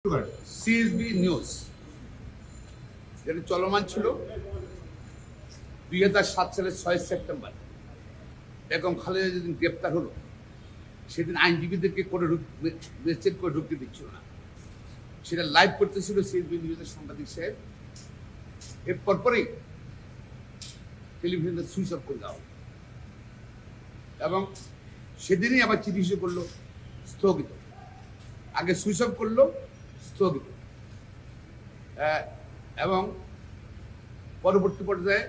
CSB news যেটা চলমান ছিল 2007 সালের 6 সেপ্টেম্বর বেগম খালেদা যেদিন গ্রেপ্তার হলো সেদিন আইনজীবীদেরকে করে মেসেজ করে ঢুকতে দিচ্ছিল না, সেটা লাইভ করতেছিল সিএসবি নিউজের সাংবাদিক সাহেব। এর পরপরই টেলিভিশনে সুইচ অফ করে দেওয়া হলো এবং সেদিনই আবার চিঠি ইস্যু করলো স্থগিত। আগে সুইচ অফ করলো, স্থগিত, এবং পরবর্তী পর্যায়ে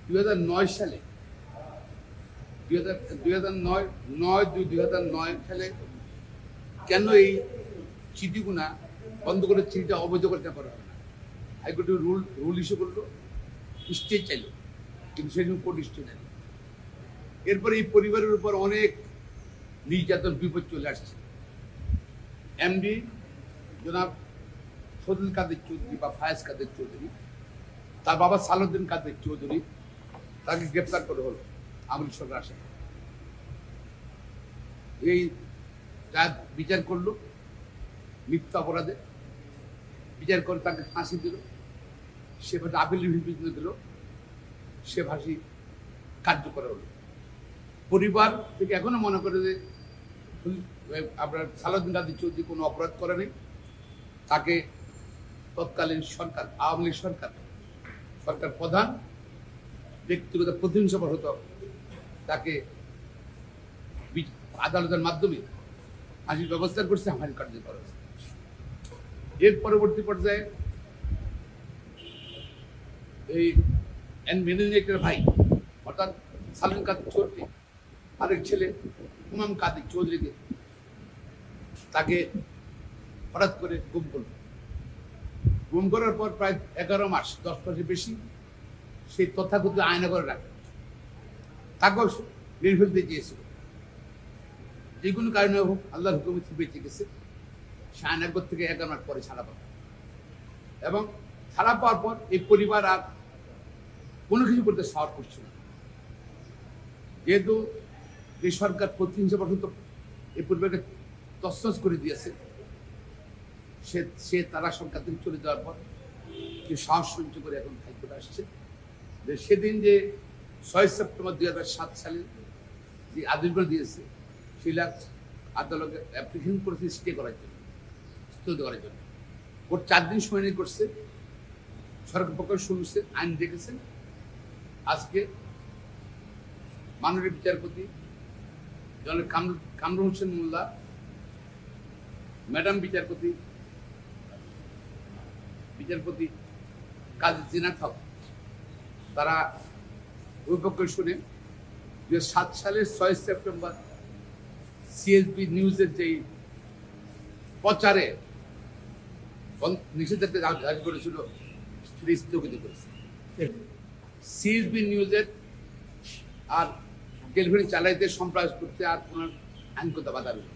2009 সালে 2009 সালে কেন এই চিঠিগুনা বন্ধ করে চিঠিটা অবৈধ করতে পারা হবে না, হাইকোর্টের রুল ইস্যু করলো, স্টে চাইল, কিন্তু সেদিন কোর্ট স্টে নেই। এরপরে এই পরিবারের উপর অনেক নির্যাতন বিপদ চলে আসছে। এমডি জনাব ফজল কাদের চৌধুরী বা ফায়েজ কাদের চৌধুরী, তার বাবা সালাউদ্দিন কাদের চৌধুরী, তাকে গ্রেপ্তার করে হলো আওয়ামী সরকার আসে। এই যা বিচার করলো মিথ্যা অপরাধে, বিচার করে তাকে ফাঁসি দিল, সে ভাষা আপিল রিভিউ দিল, সে ফাঁসি কার্যকর হলো। পরিবার থেকে এখনো মনে করে যে আপনার সালাউদ্দিন কাদের চৌধুরী কোনো অপরাধ করে নেই, তাকে তৎকালীন সরকার আওয়ামী লীগ সরকার প্রধান ব্যক্তিগত প্রতিহিংসা হতো, তাকে আদালতের মাধ্যমে ফাঁসির ব্যবস্থা করছে, ফাঁসি কার্যকর হয়েছে। এর পরবর্তী পর্যায়ে এই মেদিনীর ভাই অর্থাৎ সালাউদ্দিন কাদের চৌধুরী আরেক ছেলে ইমাম কাদের চৌধুরীকে তাকে হঠাৎ করে গুম করার পর প্রায় 11 মাস 10 মাসের বেশি সেই তথাকথিত আয়না করে রাখে, তাকেও মেরে ফেলতে চেয়েছিল। যে কোনো কারণে হোক আল্লাহর হুকুমে বেঁচে গেছে, সে আয়নাগর থেকে 11 মাস পরে ছাড়া পাবে। এবং ছাড়া পাওয়ার পর এই পরিবার আর কোনো কিছু করতে সাহস করছে না, যেহেতু এই সরকার প্রতিহিংসা পর্যন্ত এই পরিবারকে তছনছ করে দিয়েছে। সে তারা সরকার থেকে চলে যাওয়ার পর যে সাহস সহ্য করে এখন হাইকোর্টে আসছে যে সেদিন যে 6 সেপ্টেম্বর 2007 সালে যে আদেশ দিয়েছে সেটা আদালতে অ্যাপ্লিকেশন করেছে স্টে করার জন্য, স্থগিত করার জন্য। কোর্ট 4 দিন সময় নিয়ে করছে, সরকার পক্ষ শুনছে, আইন দেখেছেন। আজকে মাননীয় বিচারপতি জনাব কামরুল হোসেন মোল্লা, ম্যাডাম বিচারপতি কাজী জিনাত হক, তারা ওই পক্ষে শুনে 2007 সালের 6 সেপ্টেম্বর সিএসবি নিউজের যেই প্রচারে নিষেধাজ্ঞা জারি করেছিল সেটা স্থগিত করেছে। সিএসবি নিউজের আর টেলিভিশন চালাইতে সম্প্রচার করতে আর কোনো আইনগত বাধা নেই।